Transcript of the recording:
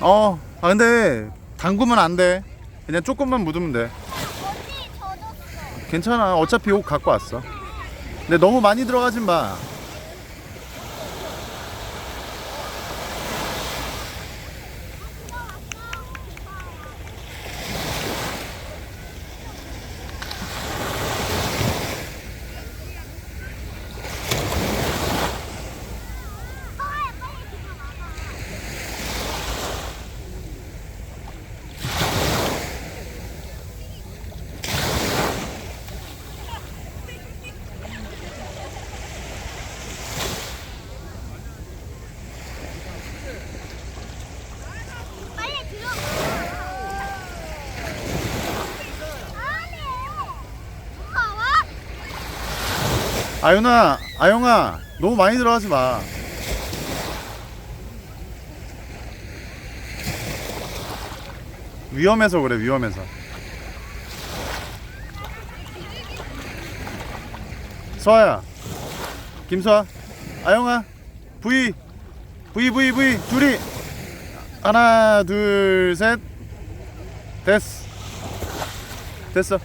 아 근데 담그면 안 돼. 그냥 조금만 묻으면 돼. 언니 젖었어. 괜찮아. 어차피 옷 갖고 왔어. 근데 너무 많이 들어가진 마. 빨리 들어가. 안해. 누가 와? 아윤아, 아영아, 너무 많이 들어가지 마. 위험해서 그래, 위험해서. 서아야, 김서아, 아영아, V, 둘이. 하나, 둘, 셋. 됐어. 됐어.